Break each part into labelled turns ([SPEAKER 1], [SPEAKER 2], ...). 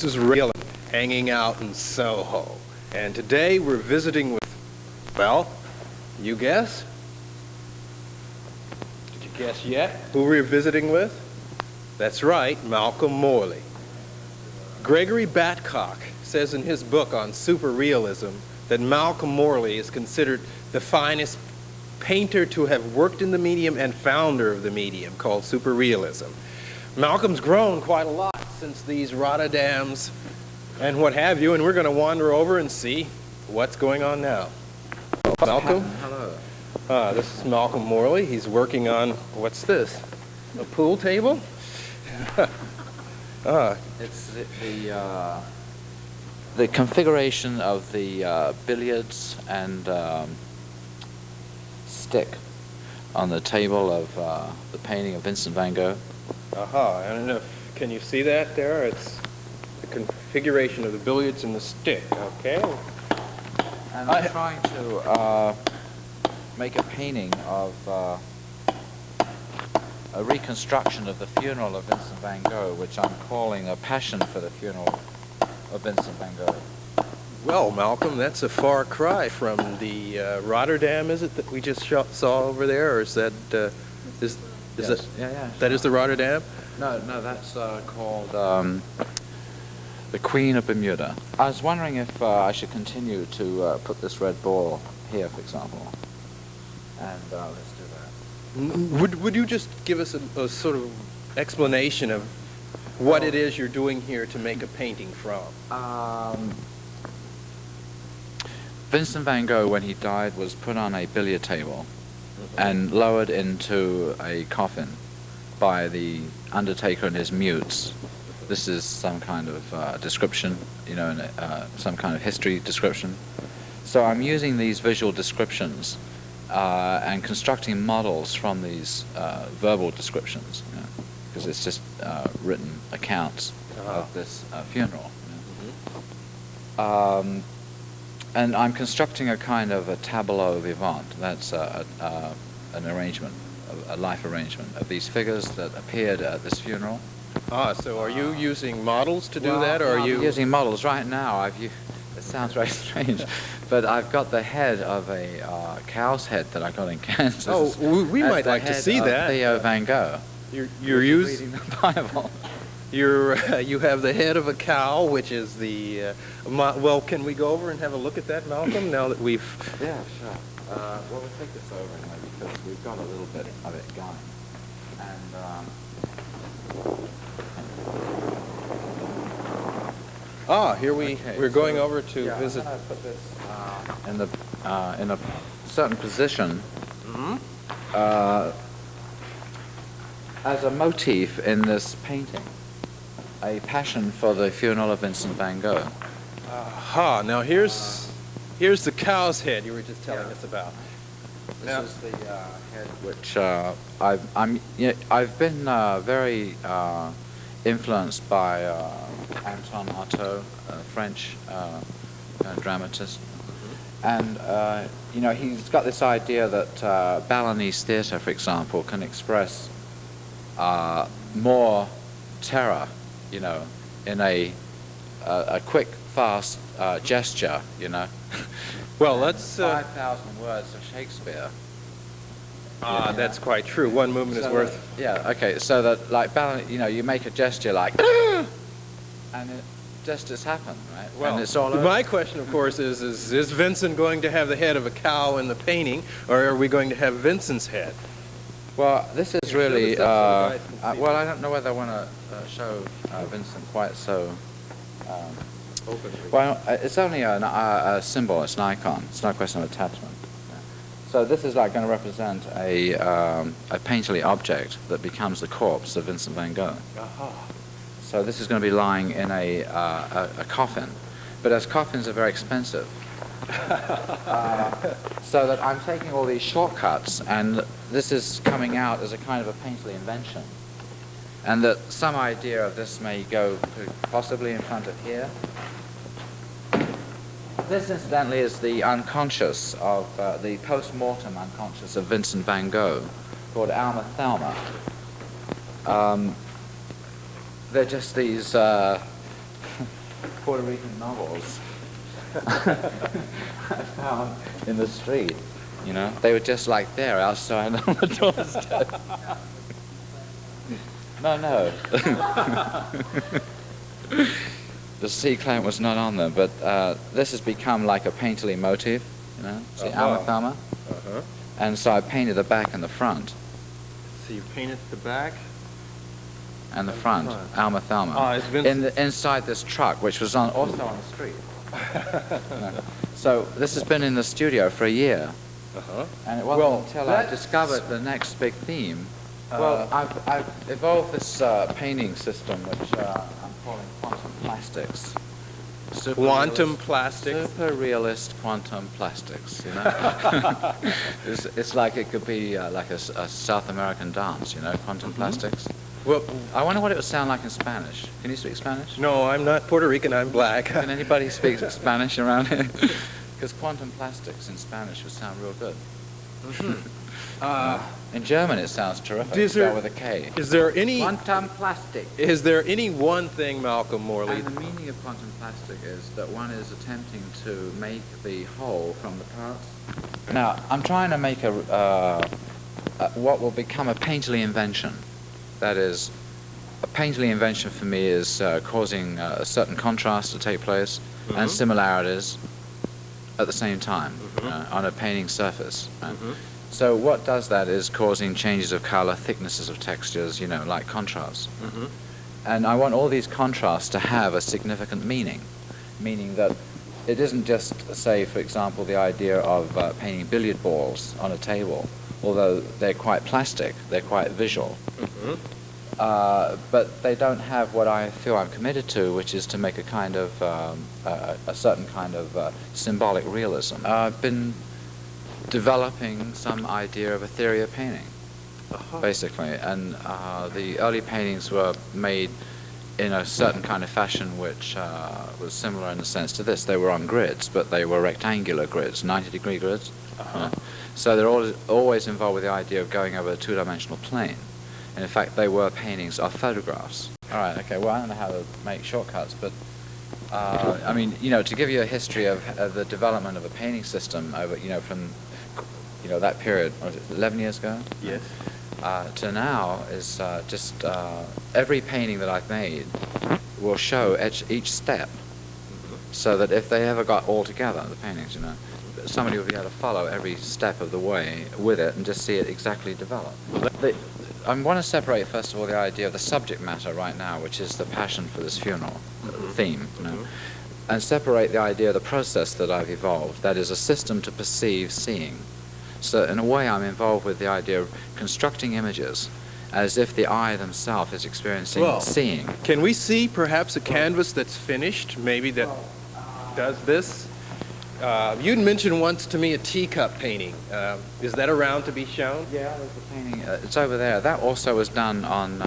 [SPEAKER 1] This is Ray Gillian, hanging out in SoHo. And today we're visiting with, well, you guess? Did you guess yet who we're visiting with? That's right, Malcolm Morley. Gregory Batcock says in his book on superrealism that Malcolm Morley is considered the finest painter to have worked in the medium and founder of the medium called superrealism. Malcolm's grown quite a lot since these Rotterdams and what have you, and we're going to wander over and see what's going on now. Malcolm?
[SPEAKER 2] Hello.
[SPEAKER 1] This is Malcolm Morley. He's working on, what's this? A pool table?
[SPEAKER 2] It's the configuration of the billiards and stick on the table of the painting of Vincent van Gogh.
[SPEAKER 1] I don't know. Can you see that there? It's the configuration of the billiards and the stick. Okay.
[SPEAKER 2] And I'm trying to make a painting of a reconstruction of the funeral of Vincent van Gogh, which I'm calling A Passion for the Funeral of Vincent van Gogh.
[SPEAKER 1] Well, Malcolm, that's a far cry from the Rotterdam, is it, that we just saw over there, or is that is
[SPEAKER 2] Yes.
[SPEAKER 1] that
[SPEAKER 2] Yeah,
[SPEAKER 1] that
[SPEAKER 2] sure.
[SPEAKER 1] is the Rotterdam?
[SPEAKER 2] No, that's called the Queen of Bermuda. I was wondering if I should continue to put this red ball here, for example, and let's do that.
[SPEAKER 1] Would you just give us a sort of explanation of what it is you're doing here to make a painting from?
[SPEAKER 2] Vincent van Gogh, when he died, was put on a billiard table and lowered into a coffin by the undertaker and his mutes. This is some kind of description, some kind of history description. So I'm using these visual descriptions and constructing models from these verbal descriptions, because it's just written accounts of this funeral. And I'm constructing a kind of a tableau vivant. That's an arrangement, a life arrangement of these figures that appeared at this funeral.
[SPEAKER 1] So are you using models to do that, or
[SPEAKER 2] no,
[SPEAKER 1] are you
[SPEAKER 2] I'm using models right now? It sounds very strange, but I've got the head of a cow's head that I got in Kansas.
[SPEAKER 1] Oh, we might like to see that.
[SPEAKER 2] Theo van Gogh.
[SPEAKER 1] You're using
[SPEAKER 2] reading the Bible.
[SPEAKER 1] you have the head of a cow, which is the well. Can we go over and have a look at that, Malcolm? Now that we've
[SPEAKER 2] Yeah, sure. Well, we'll take this over anyway because we've got a little bit of it going. And
[SPEAKER 1] here we're going over to visit.
[SPEAKER 2] I'm going to put this in a certain position as a motif in this painting. A Passion for the Funeral of Vincent van Gogh.
[SPEAKER 1] Now here's the cow's head you were just telling us about.
[SPEAKER 2] This is the head which I've been very influenced by Anton Perich, a French dramatist, and he's got this idea that Balinese theatre, for example, can express more terror, in a quick, fast gesture,
[SPEAKER 1] Well, let's
[SPEAKER 2] 5,000 words of Shakespeare.
[SPEAKER 1] That's quite true. One movement is worth.
[SPEAKER 2] Okay. So that, you make a gesture like, and it just happened, right?
[SPEAKER 1] Well,
[SPEAKER 2] and it's all over.
[SPEAKER 1] My question, of course, is Vincent going to have the head of a cow in the painting, or are we going to have Vincent's head?
[SPEAKER 2] Well, this is really.
[SPEAKER 1] Well,
[SPEAKER 2] I don't know whether I want to show Vincent quite so.
[SPEAKER 1] Openly.
[SPEAKER 2] Well, it's only a symbol. It's an icon. It's not a question of attachment. So this is like going to represent a painterly object that becomes the corpse of Vincent van Gogh. So this is going to be lying in a coffin, but as coffins are very expensive, so that I'm taking all these shortcuts, and this is coming out as a kind of a painterly invention, and that some idea of this may go possibly in front of here. This, incidentally, is the unconscious of the post-mortem unconscious of Vincent van Gogh, called Alma Thelma. They're just these Puerto Rican novels I found in the street. You know, they were just like there outside on the doorstep. No. The sea clamp was not on them, but this has become like a painterly motif, you know, see, Alma. And so I painted the back and the front.
[SPEAKER 1] So you painted the back?
[SPEAKER 2] And the front, Alma Thelma.
[SPEAKER 1] Oh, it's been...
[SPEAKER 2] inside this truck, which was also on the street. So this has been in the studio for a year. And it wasn't until I discovered the next big theme. I've evolved this painting system, which I'm calling quantum plastics.
[SPEAKER 1] Quantum plastics?
[SPEAKER 2] Super realist quantum plastics, you know? It's like it could be like a South American dance, you know, quantum plastics.
[SPEAKER 1] Well,
[SPEAKER 2] I wonder what it would sound like in Spanish. Can you speak Spanish?
[SPEAKER 1] No, I'm not Puerto Rican, I'm black.
[SPEAKER 2] Can anybody speak Spanish around here? Because quantum plastics in Spanish would sound real good. In German it sounds terrific, spelled with a K.
[SPEAKER 1] Is there any...
[SPEAKER 2] Quantum plastic.
[SPEAKER 1] Is there any one thing, Malcolm Morley...
[SPEAKER 2] And the meaning of quantum plastic is that one is attempting to make the whole from the parts. Now, I'm trying to make what will become a painterly invention. That is, a painterly invention for me is causing a certain contrast to take place and similarities at the same time on a painting surface. So what does that is causing changes of color, thicknesses of textures, you know, like contrasts. And I want all these contrasts to have a significant meaning that it isn't just, say, for example, the idea of painting billiard balls on a table, although they're quite plastic, they're quite visual. But they don't have what I feel I'm committed to, which is to make a kind of, a certain kind of symbolic realism. I've been developing some idea of a theory of painting, basically, and the early paintings were made in a certain kind of fashion which was similar in the sense to this. They were on grids, but they were rectangular grids, 90-degree grids. So they're always involved with the idea of going over a two-dimensional plane. And in fact, they were paintings of photographs. All right, okay, well, I don't know how to make shortcuts, but I mean, you know, to give you a history of the development of a painting system over, you know, from, you know, that period, what was it, 11 years ago?
[SPEAKER 1] Yes.
[SPEAKER 2] To now is just every painting that I've made will show each step, so that if they ever got all together, the paintings, you know, somebody will be able to follow every step of the way with it and just see it exactly develop. I want to separate, first of all, the idea of the subject matter right now, which is the passion for this funeral theme, you know, and separate the idea of the process that I've evolved, that is a system to perceive seeing. So in a way, I'm involved with the idea of constructing images as if the eye themselves is experiencing seeing.
[SPEAKER 1] Can we see perhaps a canvas that's finished, maybe that does this? You'd mentioned once to me a teacup painting. Is that around to be shown?
[SPEAKER 2] Yeah, there's the painting. It's over there. That also was done on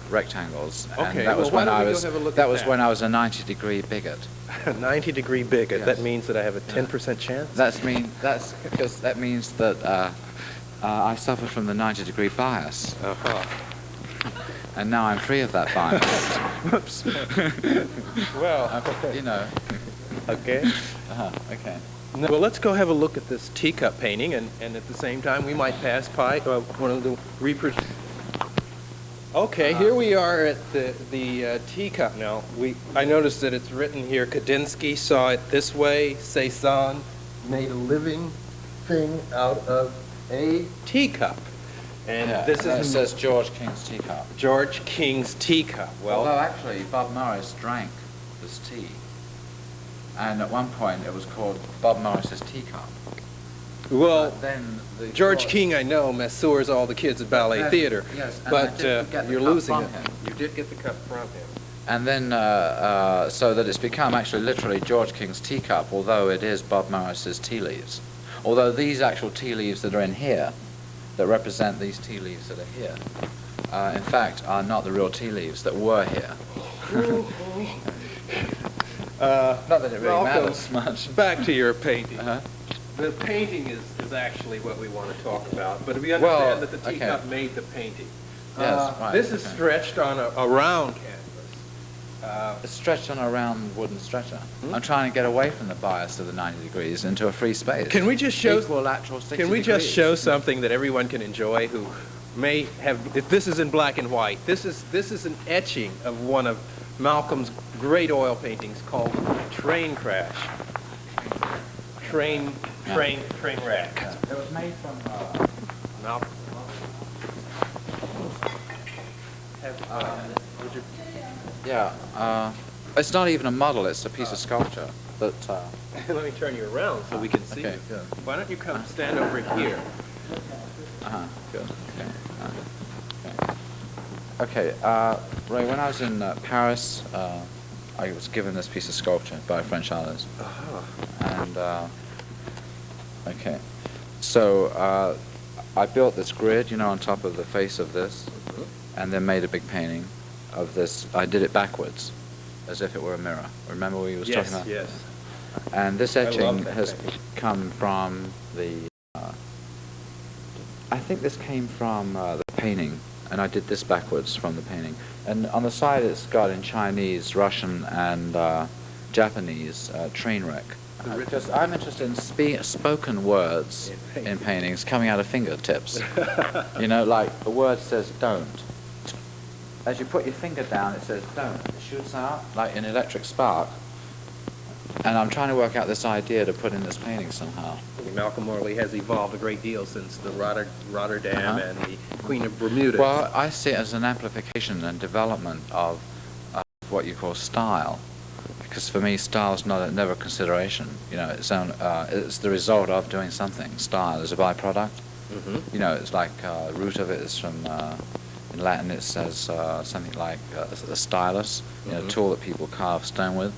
[SPEAKER 2] rectangles.
[SPEAKER 1] Okay,
[SPEAKER 2] and that was
[SPEAKER 1] well,
[SPEAKER 2] when I was when I was a 90-degree bigot.
[SPEAKER 1] A 90-degree bigot.
[SPEAKER 2] Yes.
[SPEAKER 1] That means that I have a 10% chance.
[SPEAKER 2] That's because that means that I suffer from the 90-degree bias. And now I'm free of that bias.
[SPEAKER 1] Whoops. Well,
[SPEAKER 2] you know.
[SPEAKER 1] Okay.
[SPEAKER 2] Okay.
[SPEAKER 1] Well, let's go have a look at this teacup painting, and at the same time we might pass by one of the Okay, here we are at the teacup now. I noticed that it's written here, Kandinsky saw it this way, Cézanne made a living thing out of a teacup. And this
[SPEAKER 2] it says George King's teacup.
[SPEAKER 1] George King's teacup. Well,
[SPEAKER 2] although actually Bob Morris drank this tea. And at one point it was called Bob Morris's teacup.
[SPEAKER 1] Well,
[SPEAKER 2] then
[SPEAKER 1] George King, I know, masseurs all the kids at ballet theater.
[SPEAKER 2] Yes,
[SPEAKER 1] but you're losing it.
[SPEAKER 2] Him.
[SPEAKER 1] You did get the cup from him.
[SPEAKER 2] And then, so that it's become actually literally George King's teacup, although it is Bob Morris's tea leaves. Although these actual tea leaves that are in here, that represent these tea leaves that are here, in fact, are not the real tea leaves that were here. Not that it really matters much.
[SPEAKER 1] Back to your painting. The painting is actually what we want to talk about, but we understand that the teacup made the painting.
[SPEAKER 2] Yes, right.
[SPEAKER 1] This is stretched on a round canvas.
[SPEAKER 2] It's stretched on a round wooden stretcher. I'm trying to get away from the bias of the 90 degrees into a free space.
[SPEAKER 1] Can we just show?
[SPEAKER 2] Equilateral 60
[SPEAKER 1] Can we just
[SPEAKER 2] degrees.
[SPEAKER 1] show something that everyone can enjoy who may have? If this is in black and white. This is an etching of one of Malcolm's great oil paintings called Train Crash. Train wreck.
[SPEAKER 2] It was made from
[SPEAKER 1] Malcolm. Would you?
[SPEAKER 2] yeah. It's not even a model. It's a piece of sculpture. That
[SPEAKER 1] Let me turn you around so we can see
[SPEAKER 2] okay,
[SPEAKER 1] you.
[SPEAKER 2] good.
[SPEAKER 1] Why don't you come stand over here?
[SPEAKER 2] Good. Okay. Ray, when I was in Paris, I was given this piece of sculpture by a French artist. And okay, so I built this grid, on top of the face of this, and then made a big painting of this. I did it backwards, as if it were a mirror. Remember what we was talking about?
[SPEAKER 1] Yes.
[SPEAKER 2] And this
[SPEAKER 1] love
[SPEAKER 2] etching
[SPEAKER 1] that
[SPEAKER 2] has
[SPEAKER 1] painting.
[SPEAKER 2] come from the. I think this came from the painting, and I did this backwards from the painting. And on the side, it's got in Chinese, Russian, and Japanese train wreck. Because I'm interested in spoken words in paintings coming out of fingertips. Like the word says "don't." As you put your finger down, it says "don't." It shoots out like an electric spark. And I'm trying to work out this idea to put in this painting somehow.
[SPEAKER 1] Malcolm Morley has evolved a great deal since the Rotterdam and the Queen of Bermuda.
[SPEAKER 2] Well, I see it as an amplification and development of what you call style. Because for me, style is never a consideration. It's the result of doing something. Style is a byproduct. It's like root of it is from in Latin. It says something like a stylus, a tool that people carve stone with.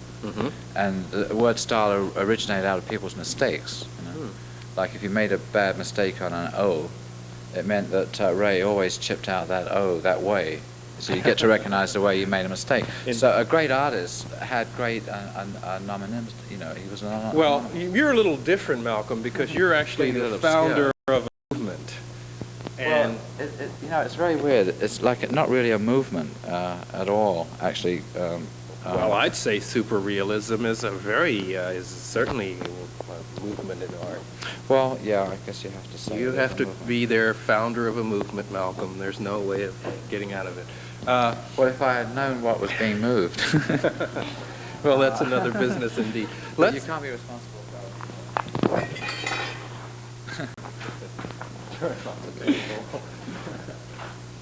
[SPEAKER 2] And the word style originated out of people's mistakes. Like if you made a bad mistake on an O, it meant that Ray always chipped out that O that way. So you get to recognize the way you made a mistake. So a great artist had great anonymity. He was an
[SPEAKER 1] Well, you're a little different, Malcolm, because you're actually the founder of a movement. And
[SPEAKER 2] well, it's very weird. It's like not really a movement at all, actually.
[SPEAKER 1] well, I'd say superrealism is certainly a movement in art.
[SPEAKER 2] Well, yeah, I guess you have to say.
[SPEAKER 1] You have to be their founder of a movement, Malcolm. There's no way of getting out of it.
[SPEAKER 2] Well, if I had known what was being moved.
[SPEAKER 1] Well, that's another business indeed.
[SPEAKER 2] But you can't be responsible for it.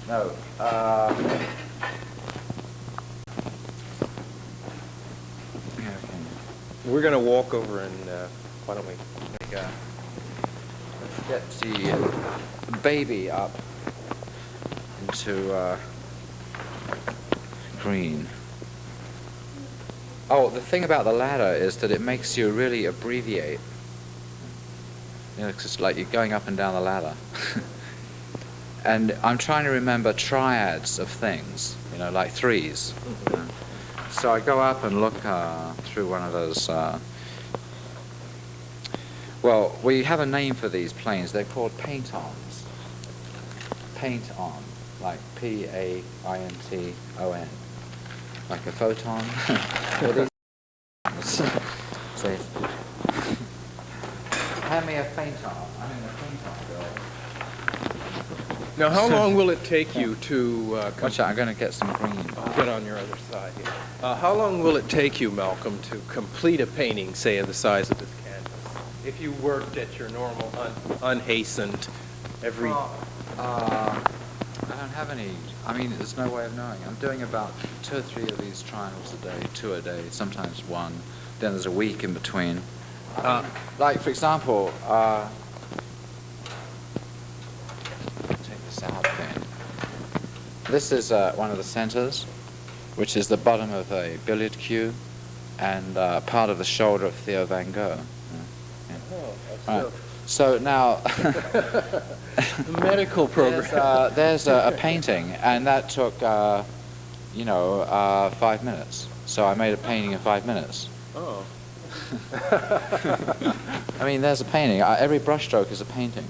[SPEAKER 2] No.
[SPEAKER 1] We're going to walk over and why don't we
[SPEAKER 2] Let's get the baby up into green. Oh, the thing about the ladder is that it makes you really abbreviate. It's just like you're going up and down the ladder. And I'm trying to remember triads of things, like threes. So I go up and look through one of those. Well, we have a name for these planes. They're called paint-ons. Paint-on, like Painton, like a photon. Say, hand me a paint-on. I mean a paint-on, girl.
[SPEAKER 1] Now, how long will it take you to...
[SPEAKER 2] Watch out, I'm going to get some green.
[SPEAKER 1] I'll get on your other side here. How long will it take you, Malcolm, to complete a painting, say, of the size of this canvas? If you worked at your normal, unhastened, every...
[SPEAKER 2] I don't have any... there's no way of knowing. I'm doing about 2 or 3 of these triangles a day, 2 a day, sometimes 1. Then there's a week in between. Like, for example... This is one of the centers, which is the bottom of a billiard cue and part of the shoulder of Theo Van Gogh. Right. So now,
[SPEAKER 1] the medical program.
[SPEAKER 2] there's a painting, and that took, 5 minutes. So I made a painting in 5 minutes.
[SPEAKER 1] Oh.
[SPEAKER 2] There's a painting. Every brushstroke is a painting.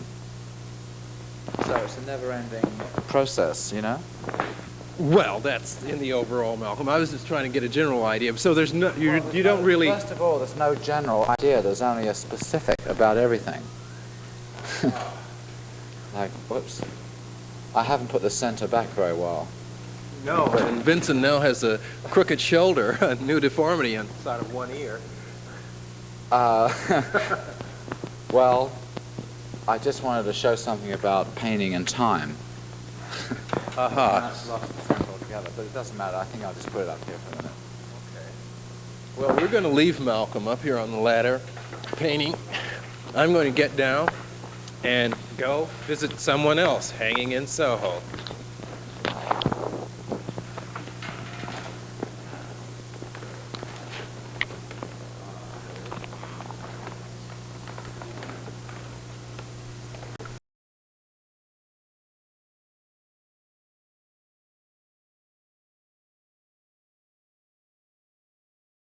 [SPEAKER 2] So it's a never-ending process,
[SPEAKER 1] Well, that's in the overall, Malcolm. I was just trying to get a general idea. So there's no, you don't really...
[SPEAKER 2] First of all, there's no general idea. There's only a specific about everything. Like, whoops. I haven't put the center back very well.
[SPEAKER 1] No, and Vincent now has a crooked shoulder, a new deformity inside of one ear.
[SPEAKER 2] Well, I just wanted to show something about painting and time.
[SPEAKER 1] Aha.
[SPEAKER 2] I've lost the center altogether, but it doesn't matter. I think I'll just put it up here for a minute.
[SPEAKER 1] Okay. Well, we're going to leave Malcolm up here on the ladder painting. I'm going to get down and go visit someone else hanging in SoHo.